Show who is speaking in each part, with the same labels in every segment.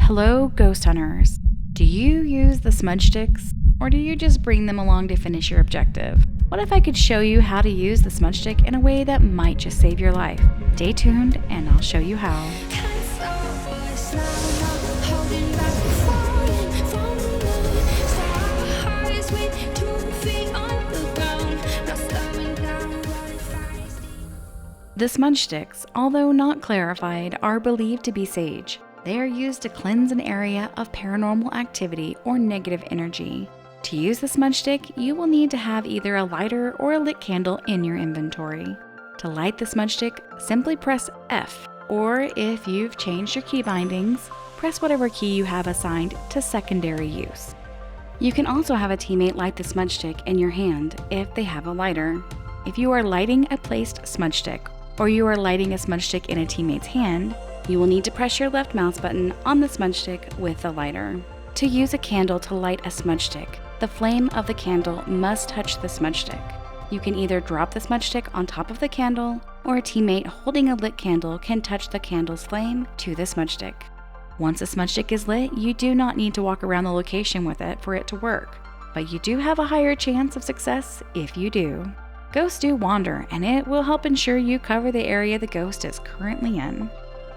Speaker 1: Hello, ghost hunters. Do you use the smudge sticks, or do you just bring them along to finish your objective? What if I could show you how to use the smudge stick in a way that might just save your life? Stay tuned and I'll show you how. The smudge sticks, although not clarified, are believed to be sage. They are used to cleanse an area of paranormal activity or negative energy. To use the smudge stick, you will need to have either a lighter or a lit candle in your inventory. To light the smudge stick, simply press F, or if you've changed your key bindings, press whatever key you have assigned to secondary use. You can also have a teammate light the smudge stick in your hand if they have a lighter. If you are lighting a placed smudge stick, or you are lighting a smudge stick in a teammate's hand, you will need to press your left mouse button on the smudge stick with the lighter. To use a candle to light a smudge stick, the flame of the candle must touch the smudge stick. You can either drop the smudge stick on top of the candle, or a teammate holding a lit candle can touch the candle's flame to the smudge stick. Once the smudge stick is lit, you do not need to walk around the location with it for it to work, but you do have a higher chance of success if you do. Ghosts do wander, and it will help ensure you cover the area the ghost is currently in.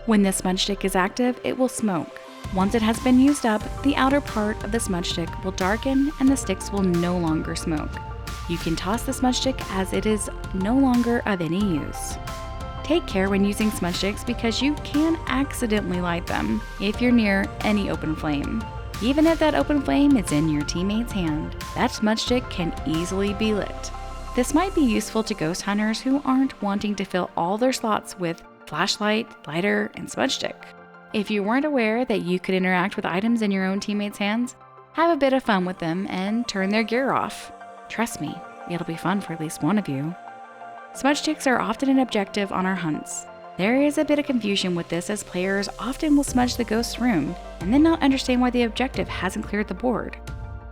Speaker 1: When the smudge stick is active, it will smoke. Once it has been used up, the outer part of the smudge stick will darken and the sticks will no longer smoke. You can toss the smudge stick as it is no longer of any use. Take care when using smudge sticks because you can accidentally light them if you're near any open flame. Even if that open flame is in your teammate's hand, that smudge stick can easily be lit. This might be useful to ghost hunters who aren't wanting to fill all their slots with flashlight, lighter, and smudge stick. If you weren't aware that you could interact with items in your own teammates' hands, have a bit of fun with them and turn their gear off. Trust me, it'll be fun for at least one of you. Smudge sticks are often an objective on our hunts. There is a bit of confusion with this as players often will smudge the ghost's room and then not understand why the objective hasn't cleared the board.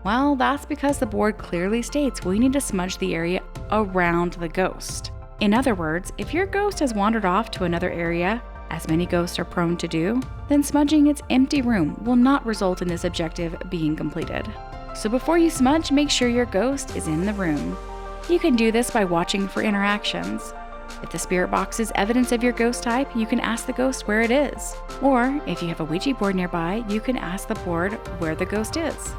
Speaker 1: Well, that's because the board clearly states we need to smudge the area around the ghost. In other words, if your ghost has wandered off to another area, as many ghosts are prone to do, then smudging its empty room will not result in this objective being completed. So before you smudge, make sure your ghost is in the room. You can do this by watching for interactions. If the spirit box is evidence of your ghost type, you can ask the ghost where it is. Or if you have a Ouija board nearby, you can ask the board where the ghost is.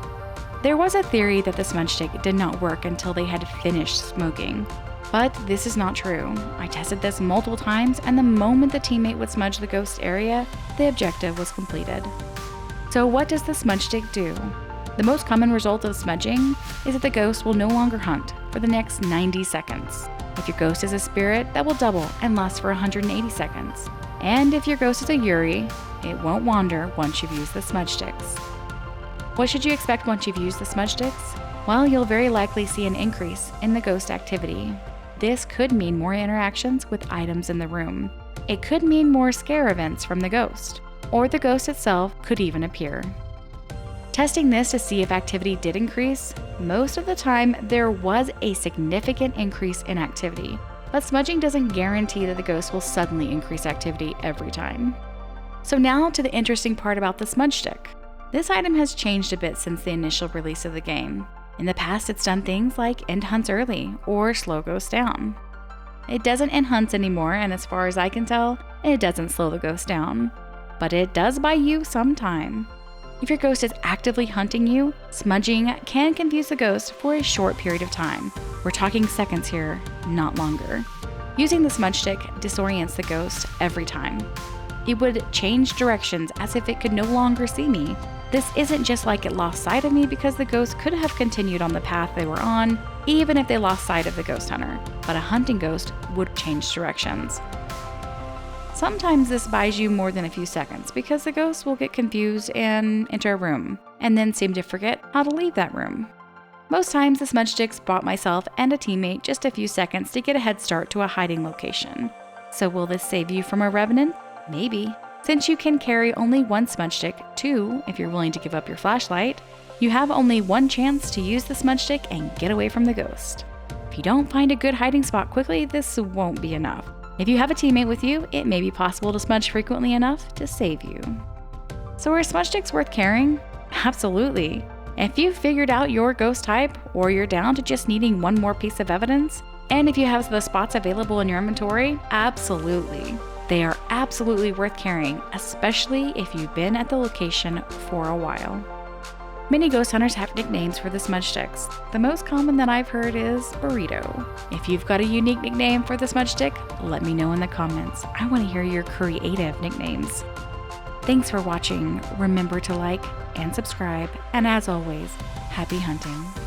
Speaker 1: There was a theory that the smudge stick did not work until they had finished smoking. But this is not true. I tested this multiple times, and the moment the teammate would smudge the ghost area, the objective was completed. So what does the smudge stick do? The most common result of smudging is that the ghost will no longer hunt for the next 90 seconds. If your ghost is a spirit, that will double and last for 180 seconds. And if your ghost is a Yuri, it won't wander once you've used the smudge sticks. What should you expect once you've used the smudge sticks? Well, you'll very likely see an increase in the ghost activity. This could mean more interactions with items in the room. It could mean more scare events from the ghost, or the ghost itself could even appear. Testing this to see if activity did increase, most of the time there was a significant increase in activity, but smudging doesn't guarantee that the ghost will suddenly increase activity every time. So now to the interesting part about the smudge stick. This item has changed a bit since the initial release of the game. In the past, it's done things like end hunts early or slow ghosts down. It doesn't end hunts anymore, and as far as I can tell, it doesn't slow the ghost down. But it does buy you some time. If your ghost is actively hunting you, smudging can confuse the ghost for a short period of time. We're talking seconds here, not longer. Using the smudge stick disorients the ghost every time. It would change directions as if it could no longer see me. This isn't just like it lost sight of me because the ghost could have continued on the path they were on, even if they lost sight of the ghost hunter, but a hunting ghost would change directions. Sometimes this buys you more than a few seconds because the ghost will get confused and enter a room, and then seem to forget how to leave that room. Most times the smudge sticks bought myself and a teammate just a few seconds to get a head start to a hiding location. So will this save you from a revenant? Maybe. Since you can carry only one smudge stick, two if you're willing to give up your flashlight, you have only one chance to use the smudge stick and get away from the ghost. If you don't find a good hiding spot quickly, this won't be enough. If you have a teammate with you, it may be possible to smudge frequently enough to save you. So are smudge sticks worth carrying? Absolutely. If you've figured out your ghost type, or you're down to just needing one more piece of evidence, and if you have the spots available in your inventory, absolutely. They are absolutely worth carrying, especially if you've been at the location for a while. Many ghost hunters have nicknames for the smudge sticks. The most common that I've heard is burrito. If you've got a unique nickname for the smudge stick, let me know in the comments. I want to hear your creative nicknames. Thanks for watching. Remember to like and subscribe, and as always, happy hunting.